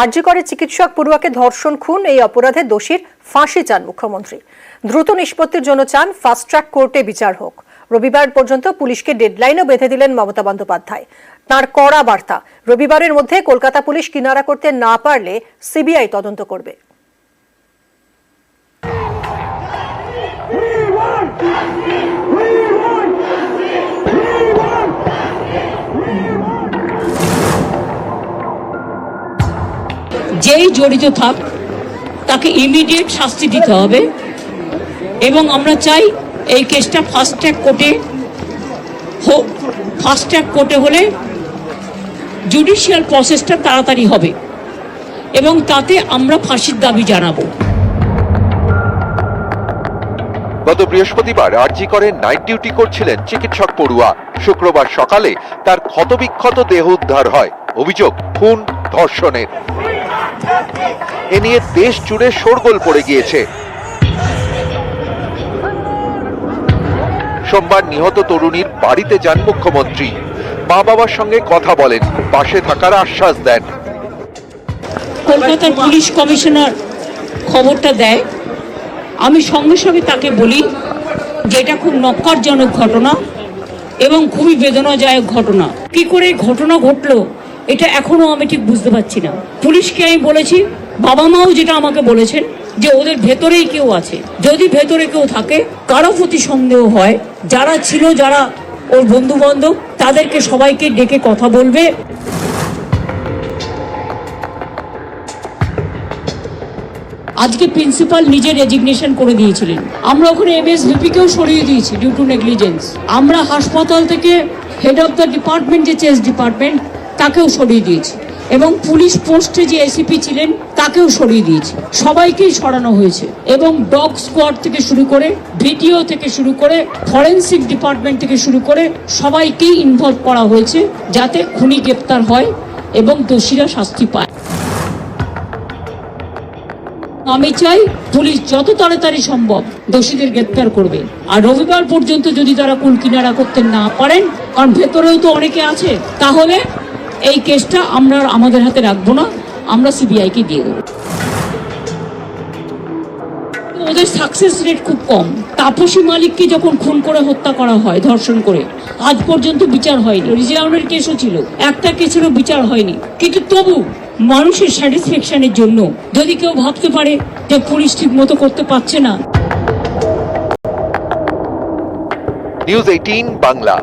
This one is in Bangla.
আরজি করে চিকিৎসক পড়ুয়াকে ধর্ষণ খুন এই অপরাধে দোষীর ফাঁসি চান মুখ্যমন্ত্রী। দ্রুত নিষ্পত্তির জন্য চান ফাস্ট ট্র্যাক কোর্টে বিচার হোক। রবিবার পর্যন্ত পুলিশকে ডেডলাইনও বেঁধে দিলেন মমতা বন্দ্যোপাধ্যায়। তাঁর কড়া বার্তা, রবিবারের মধ্যে কলকাতা পুলিশ কিনারা করতে না পারলে সিবিআই তদন্ত করবে। যেই জড়িত থাক তাকে ইমিডিয়েট শাস্তি দিতে হবে এবং আমরা চাই এই কেসটা ফাস্ট ট্র্যাক কোর্টে হোক। ফাস্ট ট্র্যাক কোর্টে হলে জুডিশিয়াল প্রসেসটা তাড়াতাড়ি হবে এবং তাতে আমরা ফাঁসির দাবি জানাবো। গত বৃহস্পতিবার আরজি করে নাইট ডিউটি করছিলেন চিকিৎসক পড়ুয়া। শুক্রবার সকালে তার ক্ষতবিক্ষত দেহ উদ্ধার হয়। অভিযোগ খুন, ধর্ষণের। এ নিয়ে দেশ জুড়ে শোরগোল পড়ে গিয়েছে। সোমবার নিহত তরুণীর বাড়িতে যান মুখ্যমন্ত্রী। মা বাবার সঙ্গে কথা বলেন, পাশে থাকার আশ্বাস দেন। কলকাতার পুলিশ কমিশনার খবরটা দেয়, আমি সঙ্গে সঙ্গে তাকে বলি যে এটা খুব নক্কারজনক ঘটনা এবং খুবই বেদনাদায়ক ঘটনা। কি করে ঘটনা ঘটলো এটা এখনো আমি ঠিক বুঝতে পারছি না। পুলিশকে আমি বলেছি, বাবা মাও যেটা আমাকে বলেছেন যে ওদের ভেতরেই কেউ আছে। যদি ভেতরে কেউ থাকে, কারো প্রতি সন্দেহ হয়, যারা ছিল, যারা ওর বন্ধু বান্ধব, তাদেরকে সবাইকে ডেকে কথা বলবে। আজকে প্রিন্সিপাল নিজে রেজিগনেশন করে দিয়েছিলেন। আমরা ওখানে এমএসভিপিকেও সরিয়ে দিয়েছি ডিউ টু নেগলিজেন্স। আমরা হাসপাতাল থেকে হেড অফ দ্য ডিপার্টমেন্ট, যে চেস্ট ডিপার্টমেন্ট, তাকেও সরিয়ে দিয়েছি এবং পুলিশ পোস্টে যে এসিপি ছিলেন তাকেও সরিয়ে দিয়েছি। সবাইকেই সরানো হয়েছে এবং ডগ স্কোয়াড থেকে শুরু করে, ভিডিও থেকে শুরু করে, ফরেন্সিক ডিপার্টমেন্ট থেকে শুরু করে সবাইকেই ইনভলভ করা হয়েছে যাতে খুনি গ্রেপ্তার হয় এবং দোষীরা শাস্তি পায়। আমি চাই পুলিশ যত তাড়াতাড়ি সম্ভব দোষীদের গ্রেপ্তার করবে। আর রবিবার পর্যন্ত যদি তারা কুল কিনারা করতে না পারেন, কারণ ভেতরেও তো অনেকে আছে, তাহলে এই কেসটা আমরা আমাদের হাতে রাখবো না, আমরা সিবিআইকে দিয়ে দেবো। ওদের সাকসেস রেট খুব কম। তাপসী মালিককে যখন খুন করে হত্যা করা হয়, ধর্ষণ করে, আজ পর্যন্ত বিচার হয়নি। রিজাউনের কেসও ছিল, একটা কেসেরও বিচার হয়নি। কিন্তু তবু মানুষের স্যাটিসফ্যাকশনের জন্য যদি কেউ ভাবতে পারে যে পুলিশ ঠিক মতো করতে পারছে না। নিউজ 18 বাংলা।